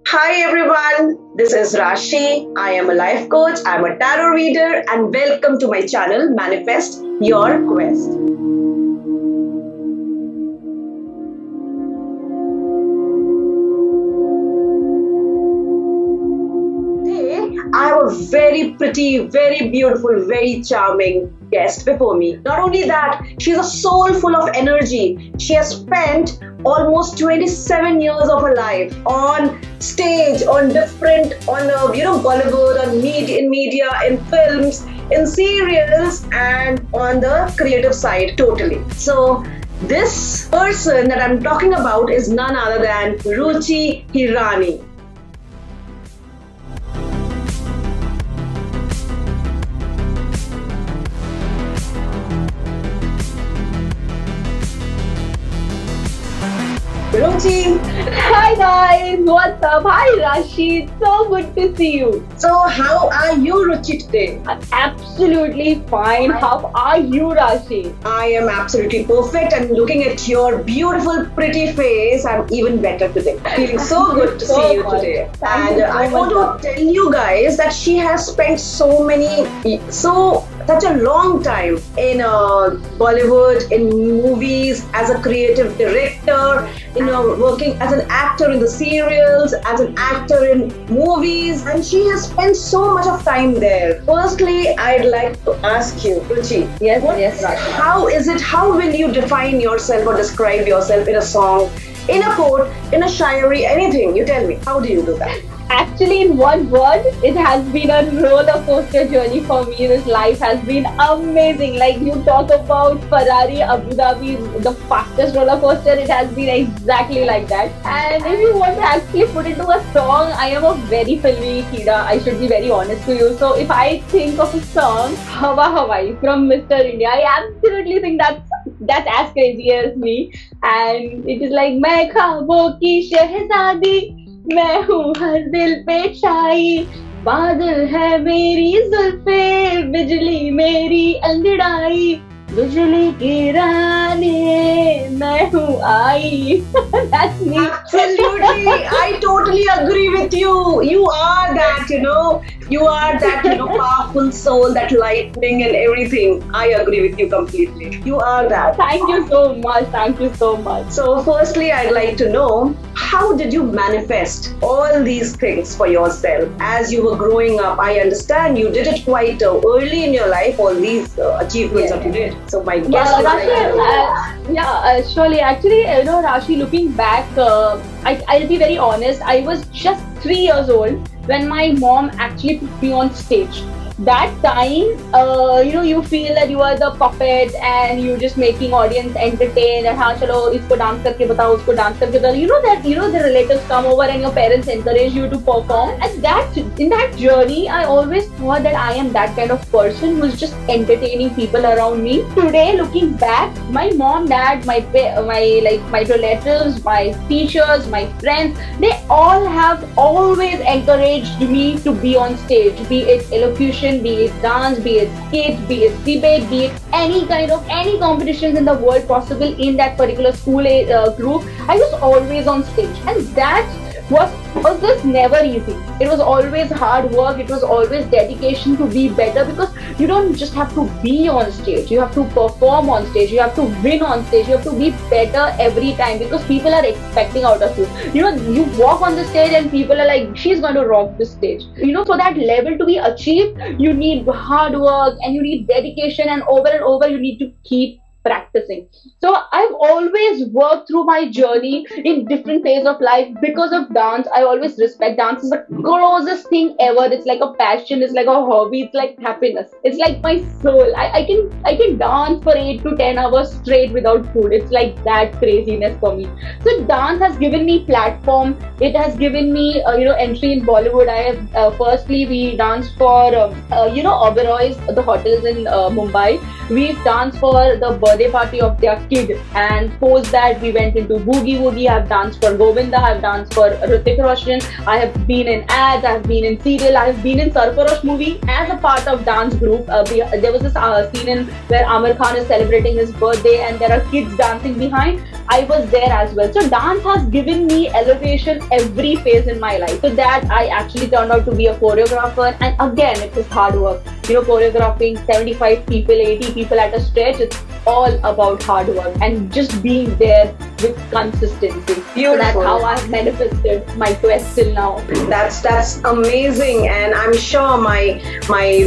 Hi everyone, this is Rashi. I am a life coach, I'm a tarot reader, and welcome to my channel Manifest Your Quest. Today, I have a very pretty, very beautiful, very charming guest before me. Not only that, she's a soul full of energy. She has spent almost 27 years of her life on stage, on different, Bollywood, in media, in films, in serials, and on the creative side totally. So this person that I'm talking about is none other than Ruchi Hirani. Ruchi, Hi guys, what's up? Hi Rashi, it's so good to see you. so how are you, Ruchi, today? I'm absolutely fine. How are you, Rashi? I am absolutely perfect, and looking at your beautiful, pretty face, I'm even better today. Feeling so good to So see you much. today. Thank And you so I much. want to tell you guys that she has spent such a long time in Bollywood, in movies, as a creative director, working as an actor in the serials, as an actor in movies, and she has spent so much of time there. Firstly, I'd like to ask you, Ruchi, Yes, yes, Rashi. how is it? How will you define yourself or describe yourself in a song, in a quote, in a shayari, anything? You tell me. How do you do that? Actually, in one word, it has been a roller coaster journey for me. This life has been amazing. Like you talk about Ferrari, Abu Dhabi, the fastest roller coaster, it has been exactly like that. And if you want to actually put into a song, I am a very filmy kida. I should be very honest to you. So if I think of a song, Hawa Hawaii from Mr. India, I absolutely think that's as crazy as me. And it is like मैं ख्वाबों की शहजादी मैं हूँ हर दिल पे छाई बादल है मेरी जुल्फे बिजली मेरी अंगड़ाई बिजली की रानी मैं हूँ आई that's me. Absolutely, I totally agree with you. You are that, powerful soul, that lightning and everything. I agree with you completely. You are that. Thank you so much. Thank you so much. So, firstly, I'd like to know, how did you manifest all these things for yourself as you were growing up? I understand you did it quite early in your life, all these achievements that you did. So, my guess would like to know. Surely. Actually, Rashi, looking back, I'll be very honest. I was just 3 years old when my mom actually put me on stage. That time, you feel that you are the puppet and you just making audience entertain and हाँ चलो इसको dance करके बताओ उसको dance करके बताओ. The relatives come over and your parents encourage you to perform. And in that journey, I always thought that I am that kind of person who's just entertaining people around me. Today, looking back, my mom, dad, my relatives, my teachers, my friends, they all have always encouraged me to be on stage, be it elocution, be it dance, be it skit, be it debate, be it any competitions in the world possible in that particular school group. I was always on stage, and that was just never easy. It was always hard work. It was always dedication to be better, because you don't just have to be on stage. You have to perform on stage. You have to win on stage. You have to be better every time, because people are expecting out of you. You walk on the stage and people are like, she's going to rock the stage. For that level to be achieved, you need hard work and you need dedication, and over you need to keep practicing. So I've always worked through my journey in different phases of life because of dance. I always respect dance. Is the closest thing ever. It's like a passion. It's like a hobby. It's like happiness. It's like my soul. I can dance for 8 to 10 hours straight without food. It's like that craziness for me. So dance has given me platform. It has given me entry in Bollywood. I have firstly we danced for Oberoi's, the hotels in Mumbai. We've danced for the birthday party of their kid, and post that we went into Boogie Woogie. I've danced for Govinda, I've danced for Hrithik Roshan, I have been in ads, I've been in serial, I've been in Sarfarosh movie as a part of dance group. There was this scene in where Amir Khan is celebrating his birthday and there are kids dancing behind. I was there as well. So dance has given me elevation every phase in my life. So that I actually turned out to be a choreographer. And again, it was hard work. Choreographing 75 people, 80 people at a stretch, it's all about hard work and just being there with consistency. So that's Beautiful. how I've manifested my quest till now. That's amazing, and I'm sure my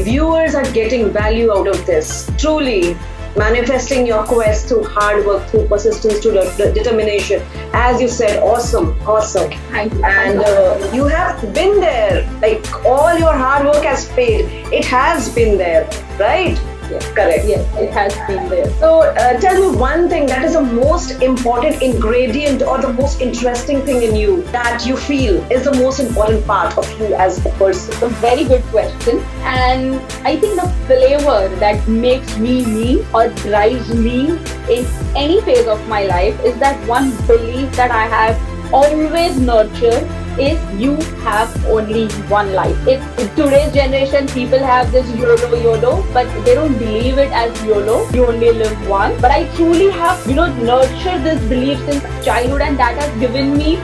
viewers are getting value out of this. Truly, manifesting your quest through hard work, through persistence, through determination. As you said, awesome, awesome. Thank you. And you have been there. Like all your hard work has paid. It has been there, right? Yes. Correct. Yes, it has been there. So tell me one thing that is the most important ingredient or the most interesting thing in you that you feel is the most important part of you as a person. A very good question. And I think the flavor that makes me me or drives me in any phase of my life is that one belief that I have always nurtured is you have only one life. In today's generation, people have this YOLO, but they don't believe it as YOLO. You only live once. But I truly have, nurtured this belief since childhood, and that has given me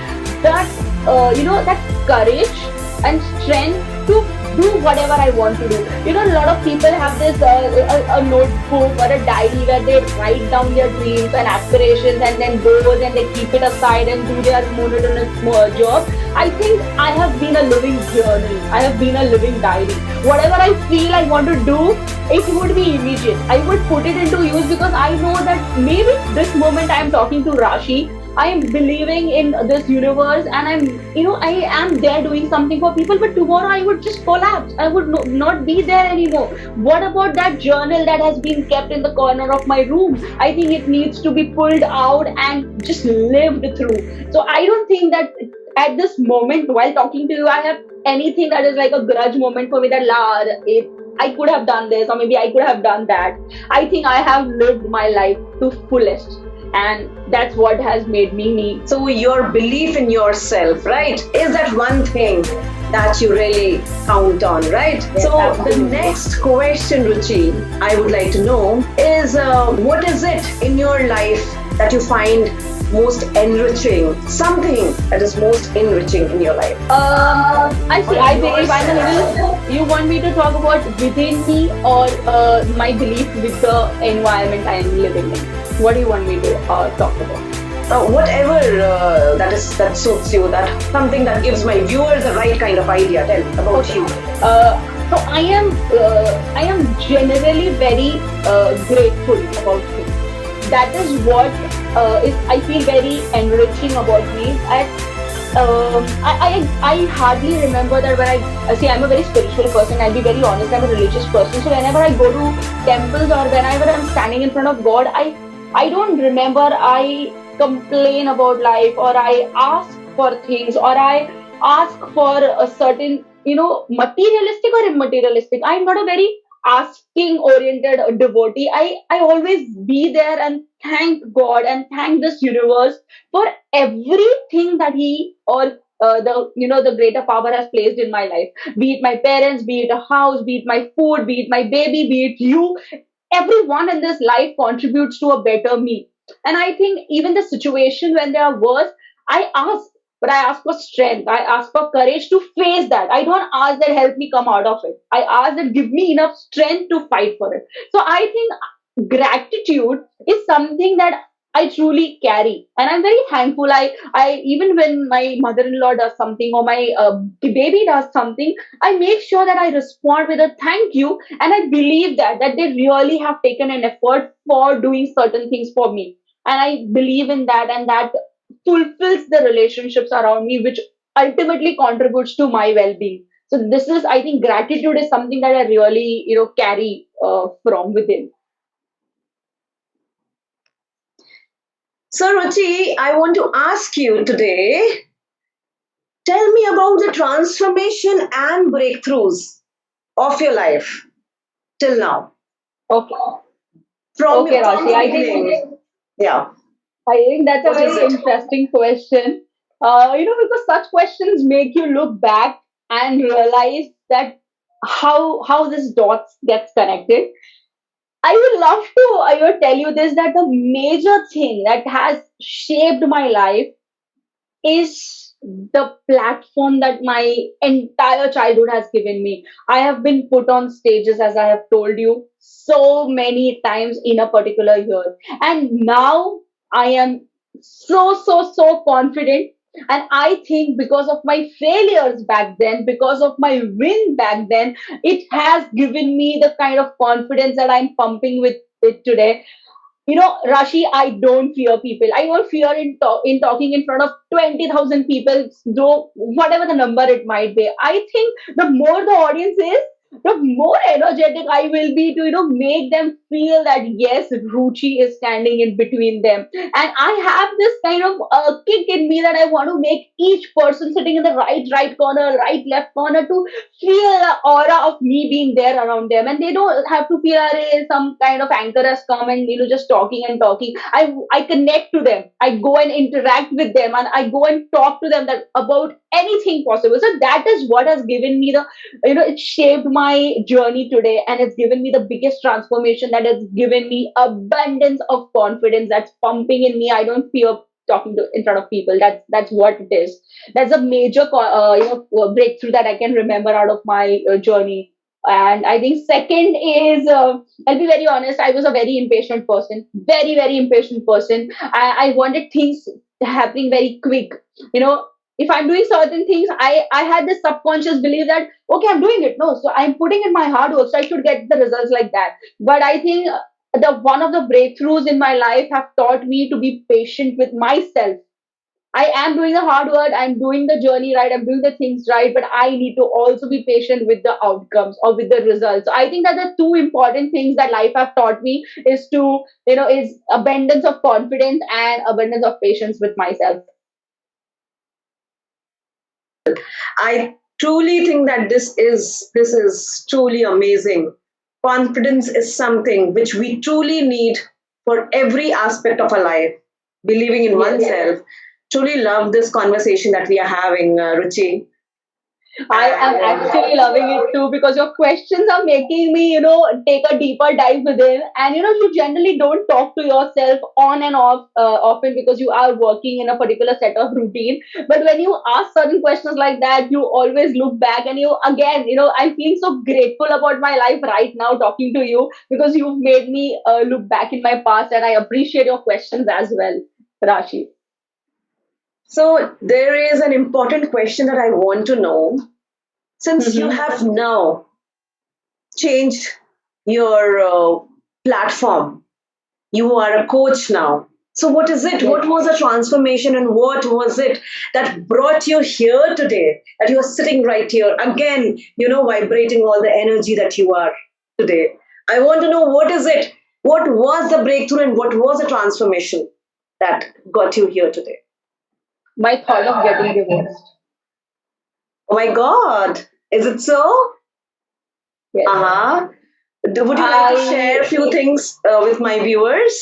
that, that courage and strength to do whatever I want to do. A lot of people have this a notebook or a diary where they write down their dreams and aspirations and then goals and they keep it aside and do their monotonous job. I think I have been a living journal. I have been a living diary. Whatever I feel I want to do, it would be immediate. I would put it into use because I know that maybe this moment I am talking to Rashi, I am believing in this universe and I am there doing something for people, but tomorrow I would just collapse. I would not be there anymore. What about that journal that has been kept in the corner of my room? I think it needs to be pulled out and just lived through. So I don't think that at this moment while talking to you, I have anything that is like a grudge moment for me that I could have done this or maybe I could have done that. I think I have lived my life to fullest. And that's what has made me me. So your belief in yourself, right, is that one thing that you really count on, right? Yes, so absolutely. The next question, Ruchi, I would like to know is what is it in your life that you find most enriching? Something that is most enriching in your life. I see. I believe I'm a little. You want me to talk about within me or my belief with the environment I am living in? What do you want me to talk about? Whatever that suits you, that something that gives my viewers the right kind of idea. Tell me about you. So I am generally very grateful about things. That is what is I feel very enriching about me. I hardly remember that when I see I'm a very spiritual person. I'll be very honest. I'm a religious person. So whenever I go to temples or whenever I'm standing in front of God, I don't remember I complain about life or I ask for things or I ask for a certain, materialistic or immaterialistic. I'm not a very asking oriented devotee. I always be there and thank God and thank this universe for everything that he or the greater power has placed in my life. Be it my parents, be it a house, be it my food, be it my baby, be it you. Everyone in this life contributes to a better me. And I think even the situation when they are worse, I ask, but I ask for strength. I ask for courage to face that. I don't ask that help me come out of it. I ask that give me enough strength to fight for it. So I think gratitude is something that I truly carry, and I'm very thankful. I even when my mother-in-law does something or my baby does something, I make sure that I respond with a thank you, and I believe that they really have taken an effort for doing certain things for me, and I believe in that, and that fulfills the relationships around me, which ultimately contributes to my well-being. So this is, I think, gratitude is something that I really, carry from within. So, Ruchi, I want to ask you today, tell me about the transformation and breakthroughs of your life till now. Okay. From Okay, from Rashi. the I think beginning. Yeah. I think that's a What is very it? interesting question. Because such questions make you look back and realize that how this dots gets connected. I would love to tell you this, that the major thing that has shaped my life is the platform that my entire childhood has given me. I have been put on stages, as I have told you, so many times in a particular year. And now I am so confident. And I think because of my failures back then, because of my win back then, it has given me the kind of confidence that I'm pumping with it today. Rashi, I don't fear people. I don't fear in talking in front of 20,000 people, though whatever the number it might be. I think the more the audience is, the more energetic I will be to make them feel that yes, Ruchi is standing in between them, and I have this kind of kick in me that I want to make each person sitting in the right corner, right left corner to feel the aura of me being there around them, and they don't have to feel some kind of anchor has come and just talking and talking. I connect to them. I go and interact with them, and I go and talk to them that about anything possible. So that is what has given me the it shaped my journey today, and it's given me the biggest transformation, that has given me abundance of confidence that's pumping in me. I don't fear talking to in front of people. That's what it is. That's a major breakthrough that I can remember out of my journey. And I think second is, I'll be very honest, I was a very impatient person, very impatient person. I wanted things happening very quick. You know, if I'm doing certain things, I had this subconscious belief that okay, I'm doing it. No, so I'm putting in my hard work, so I should get the results like that. But I think the one of the breakthroughs in my life have taught me to be patient with myself. I am doing the hard work, I'm doing the journey right, I'm doing the things right, but I need to also be patient with the outcomes or with the results. So I think that the two important things that life have taught me is is abundance of confidence and abundance of patience with myself. I truly think that this is truly amazing. Confidence is something which we truly need for every aspect of our life. Believing in Yes. oneself. Truly love this conversation that we are having, Ruchi. I am actually loving it too, because your questions are making me, take a deeper dive within. And you generally don't talk to yourself on and off often, because you are working in a particular set of routine. But when you ask certain questions like that, you always look back, and again, I'm feeling so grateful about my life right now talking to you, because you've made me look back in my past, and I appreciate your questions as well, Rashi. So there is an important question that I want to know. Since you Mm-hmm. have now changed your platform, you are a coach now. So what is it? Yes. What was the transformation and what was it that brought you here today? That you are sitting right here again, vibrating all the energy that you are today. I want to know what is it? What was the breakthrough and what was the transformation that got you here today? My thought of getting divorced. Oh my God. Is it so? Yes. Uh-huh. Would you like to share I a few things with my viewers?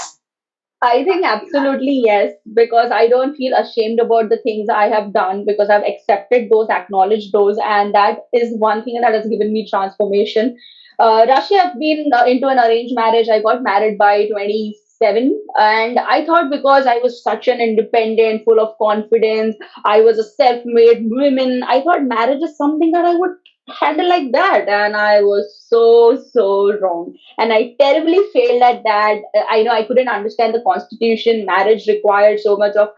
I think absolutely yes, because I don't feel ashamed about the things I have done, because I've accepted those, acknowledged those, and that is one thing that has given me transformation. Rashi, I've been into an arranged marriage. I got married by 27, and I thought because I was such an independent, full of confidence, I was a self-made woman. I thought marriage is something that I would handle like that, and I was so wrong, and I terribly failed at that. I know I couldn't understand the constitution. Marriage required so much of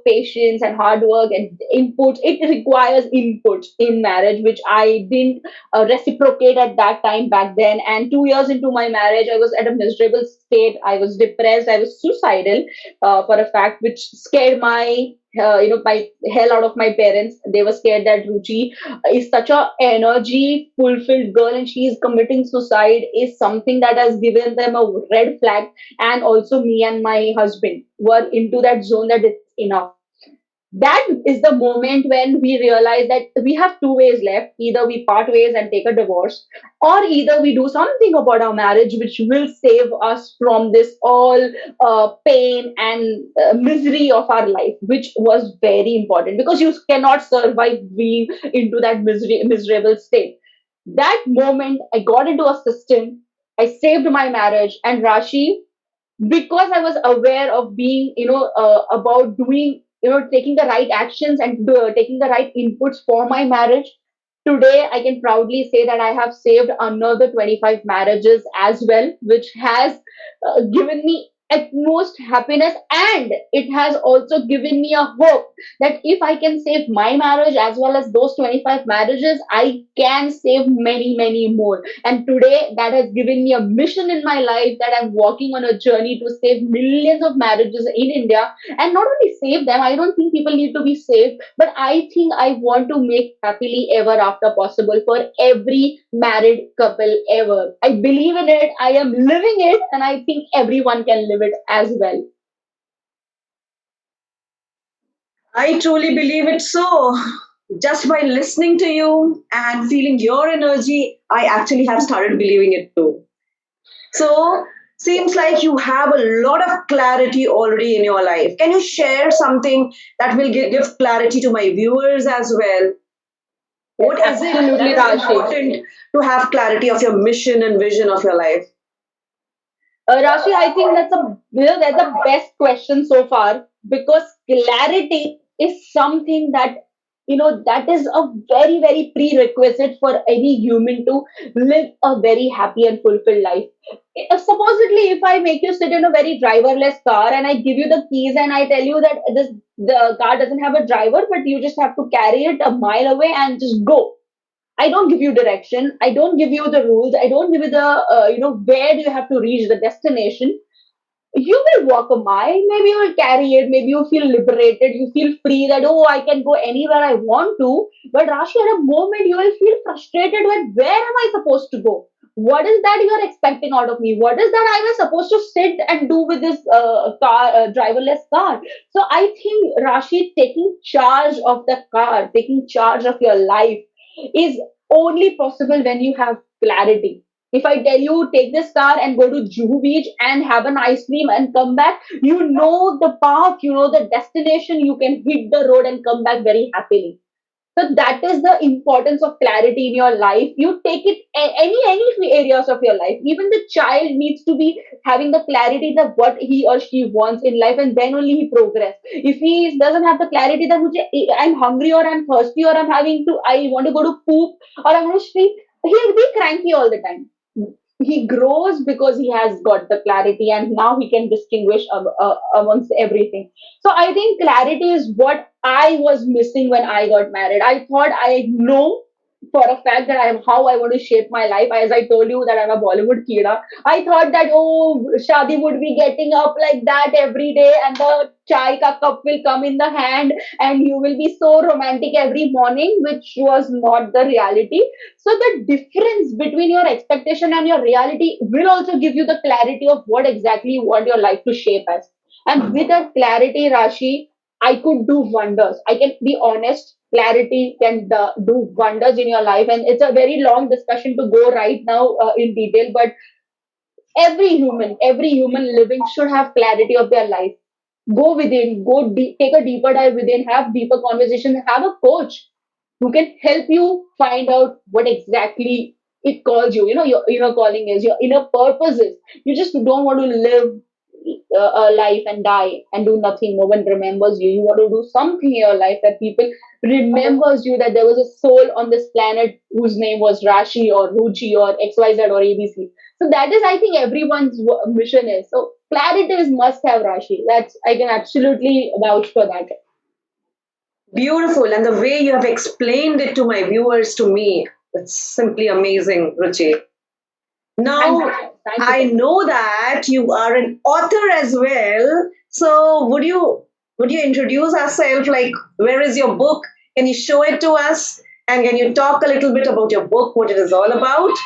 patience and hard work and input. It requires input in marriage, which I didn't reciprocate at that time back then. And 2 years into my marriage, I was at a miserable state. I was depressed. I was suicidal, for a fact, which scared my hell out of my parents. They were scared that Ruchi is such a energy fulfilled girl, and she is committing suicide is something that has given them a red flag. And also me and my husband were into that zone that it's enough. That is the moment when we realize that we have two ways left: either we part ways and take a divorce, or either we do something about our marriage which will save us from this all pain and misery of our life, which was very important, because you cannot survive being into that miserable state. That moment I got into a system. I saved my marriage. And Rashi, because I was aware of being, about doing, taking the right actions and taking the right inputs for my marriage. Today, I can proudly say that I have saved another 25 marriages as well, which has given me utmost happiness, and it has also given me a hope that if I can save my marriage as well as those 25 marriages, I can save many, many more. And today, that has given me a mission in my life that I'm walking on a journey to save millions of marriages in India. And not only save them, I don't think people need to be saved, but I think I want to make happily ever after possible for every married couple ever. I believe in it, I am living it, and I think everyone can live it as well. I truly believe it so. Just by listening to you and feeling your energy, I actually have started believing it too. So, seems like you have a lot of clarity already in your life. Can you share something that will give clarity to my viewers as well? What is it that Absolutely, is Rashi. important to have clarity of your mission and vision of your life? Rashi, I think that's the best question so far, because clarity is something that, that is a very, very prerequisite for any human to live a very happy and fulfilled life. Supposedly, if I make you sit in a very driverless car and I give you the keys and I tell you that the car doesn't have a driver, but you just have to carry it a mile away and just go. I don't give you direction. I don't give you the rules. I don't give you the, where do you have to reach the destination. You will walk a mile. Maybe you will carry it. Maybe you feel liberated. You feel free that, oh, I can go anywhere I want to. But Rashi, at a moment, you will feel frustrated with where am I supposed to go? What is that you are expecting out of me? What is that I was supposed to sit and do with this driverless car? So I think Rashi, taking charge of the car, taking charge of your life is only possible when you have clarity. If I tell you take this car and go to Juhu Beach and have an ice cream and come back, you know the path, you know the destination, you can hit the road and come back very happily. So that is the importance of clarity in your life. You take it any areas of your life. Even the child needs to be having the clarity that what he or she wants in life, and then only he progress. If he doesn't have the clarity that I'm hungry or I'm thirsty or I want to go to poop or I'm going to sleep, he'll be cranky all the time. He grows because he has got the clarity, and now he can distinguish amongst everything. So I think clarity is what I was missing when I got married. I thought I know for a fact that I am how I want to shape my life. As I told you that I'm a Bollywood kida. I thought that, oh, Shadi would be getting up like that every day and the chai ka cup will come in the hand and you will be so romantic every morning, which was not the reality. So the difference between your expectation and your reality will also give you the clarity of what exactly you want your life to shape as. And with that clarity, Rashi, I could do wonders. I can be honest. Clarity can do wonders in your life, and it's a very long discussion to go right now in detail. But every human living should have clarity of their life. Go within, go deep, take a deeper dive within, have deeper conversations, have a coach who can help you find out what exactly it calls you. You know, your inner calling is, your inner purpose is. You just don't want to live a life and die and do nothing. No one remembers you. You want to do something in your life that people remembers you, that there was a soul on this planet whose name was Rashi or Ruchi or XYZ or ABC. So that is, I think, everyone's mission is. So clarity is must have, Rashi. That's, I can absolutely vouch for that. Beautiful. And the way you have explained it to my viewers, to me, it's simply amazing, Ruchi. Thank you. Now, Thank you I so much. know that you are an author as well. So, would you introduce yourself? Like, where is your book? Can you show it to us? And can you talk a little bit about your book, what it is all about?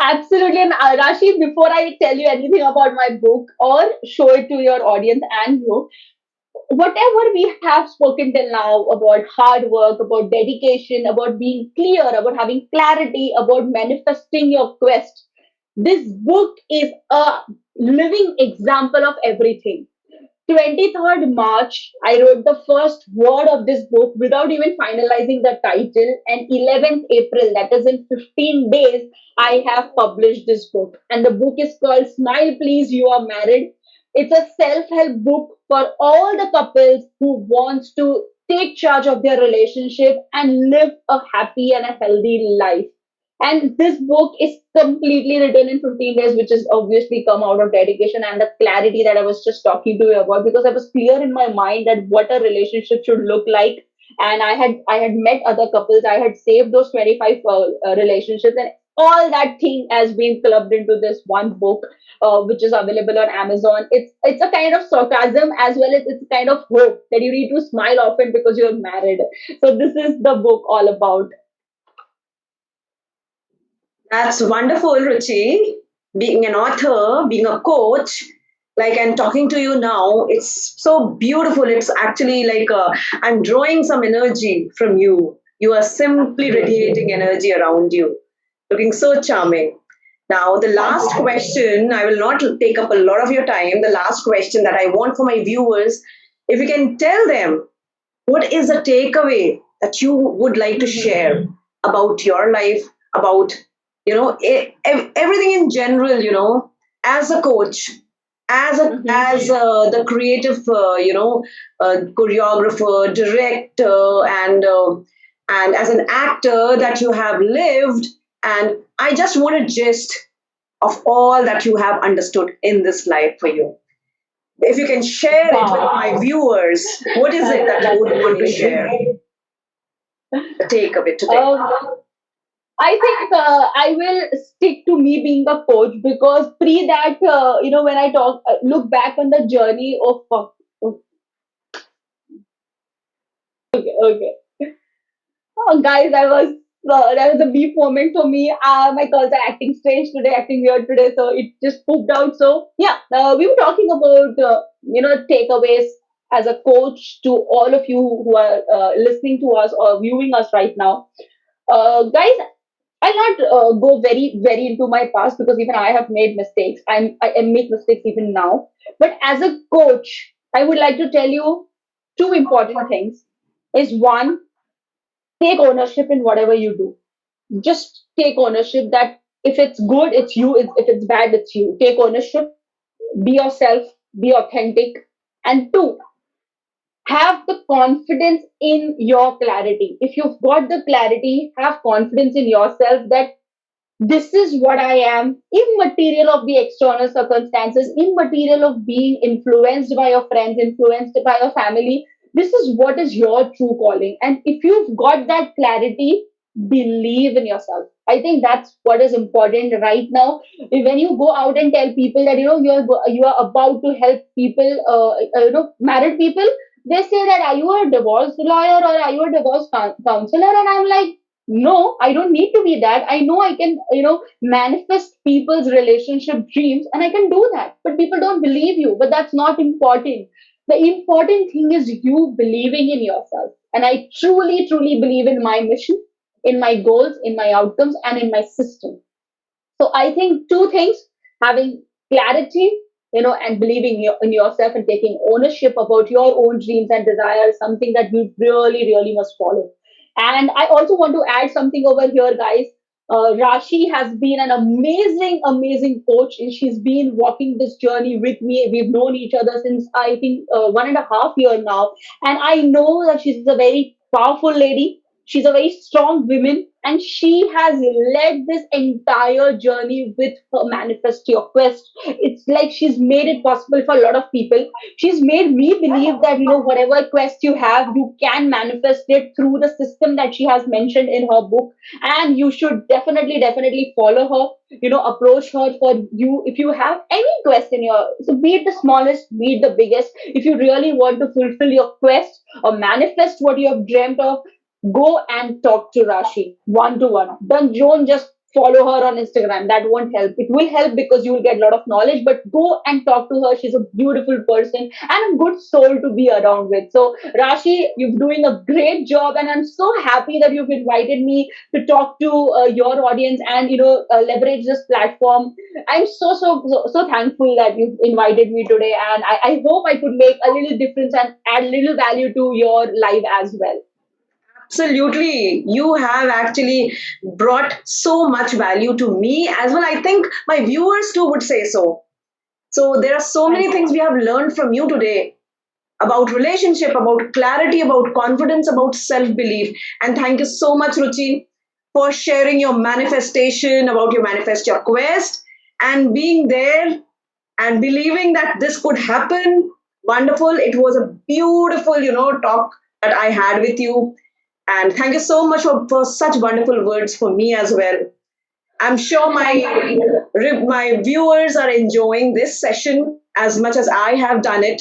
Absolutely. And Rashi, before I tell you anything about my book or show it to your audience and you, whatever we have spoken till now about hard work, about dedication, about being clear, about having clarity, about manifesting your quest, this book is a living example of everything. 23rd March, I wrote the first word of this book without even finalizing the title. And 11th April, that is in 15 days, I have published this book. And the book is called Smile Please, You Are Married. It's a self-help book for all the couples who wants to take charge of their relationship and live a happy and a healthy life. And this book is completely written in 15 days, which is obviously come out of dedication and the clarity that I was just talking to you about, because I was clear in my mind that what a relationship should look like. And I had met other couples. I had saved those 25 relationships, and all that thing has been clubbed into this one book, which is available on Amazon. It's a kind of sarcasm as well as it's a kind of hope that you need to smile often because you're married. So this is the book all about. That's wonderful, Ruchi. Being an author, being a coach, like I'm talking to you now, it's so beautiful. It's actually like I'm drawing some energy from you. You are simply radiating energy around you, looking so charming. Now, the Thank last you. question, I will not take up a lot of your time. The last question that I want for my viewers, if you can tell them what is a takeaway that you would like to share about your life, about everything in general, as a coach, Mhm. as the creative, choreographer, director, and as an actor that you have lived, and I just want a gist of all that you have understood in this life for you. If you can share it with my Wow. viewers, what is it that you That's would want to amazing. share? The takeaway today. Um, I think I will stick to me being a coach, because pre that, when I look back on the journey of, okay. Oh, guys, that was a beef moment for me. My girls are acting strange today, acting weird today, so it just pooped out. So yeah, we were talking about takeaways as a coach to all of you who are listening to us or viewing us right now. Guys, I'll not go very into my past, because even I have made mistakes. I make mistakes even now. But as a coach, I would like to tell you two important things. Is one, take ownership in whatever you do. Just take ownership that if it's good, it's you. If it's bad, it's you. Take ownership. Be yourself. Be authentic. And two, have the confidence in your clarity. If you've got the clarity, have confidence in yourself that this is what I am, immaterial of the external circumstances, immaterial of being influenced by your friends, influenced by your family. This is what is your true calling. And if you've got that clarity, believe in yourself. I think that's what is important right now. When you go out and tell people that you are about to help people, married people, they say that are you a divorce lawyer or are you a divorce counselor? And I'm like, no, I don't need to be that. I know I can, manifest people's relationship dreams, and I can do that. But people don't believe you. But that's not important. The important thing is you believing in yourself. And I truly, truly believe in my mission, in my goals, in my outcomes, and in my system. So I think two things: having clarity, and believing in yourself and taking ownership about your own dreams and desires, something that you really, really must follow. And I also want to add something over here, guys. Rashi has been an amazing, amazing coach, and she's been walking this journey with me. We've known each other since I think 1.5 year now, and I know that she's a very powerful lady. She's a very strong woman, and she has led this entire journey with her Manifest Your Quest. It's like she's made it possible for a lot of people. She's made me believe that whatever quest you have, you can manifest it through the system that she has mentioned in her book. And you should definitely, definitely follow her. Approach her for you if you have any quest in your. So be it the smallest, be it the biggest. If you really want to fulfill your quest or manifest what you have dreamt of, go and talk to Rashi one to one. Don't just follow her on Instagram. That won't help. It will help because you will get a lot of knowledge, but go and talk to her. She's a beautiful person and a good soul to be around with. So, Rashi, you're doing a great job, and I'm so happy that you've invited me to talk to your audience and leverage this platform. I'm so thankful that you've invited me today, and I hope I could make a little difference and add little value to your life as well. Absolutely. You have actually brought so much value to me as well. I think my viewers too would say so. So there are so many Thank you. things we have learned from you today about relationship, about clarity, about confidence, about self-belief. And thank you so much, Ruchi, for sharing your manifestation, about your manifest your quest, and being there and believing that this could happen. Wonderful. It was a beautiful, talk that I had with you. And thank you so much for such wonderful words for me as well. I'm sure Thank you. my viewers are enjoying this session as much as I have done it.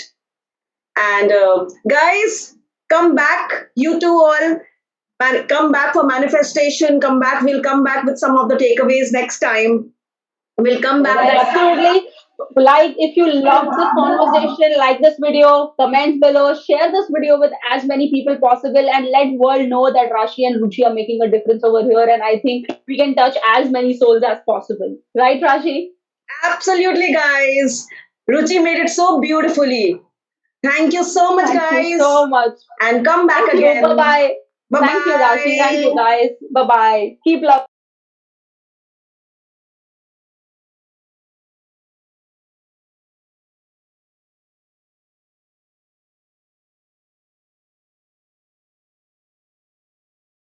And guys, come back, you two all. Come back for manifestation. Come back. We'll come back with some of the takeaways next time. We'll come back. Right, absolutely. Like, if you love this conversation, like this video, comment below, share this video with as many people possible, and let world know that Rashi and Ruchi are making a difference over here. And I think we can touch as many souls as possible. Right, Rashi? Absolutely, guys. Ruchi made it so beautifully. Thank you so much, Thank you guys. so much. And come back Thank you. Bye again. bye. Bye Thank you, Rashi. Thank you, bye. guys. Bye bye. Keep love.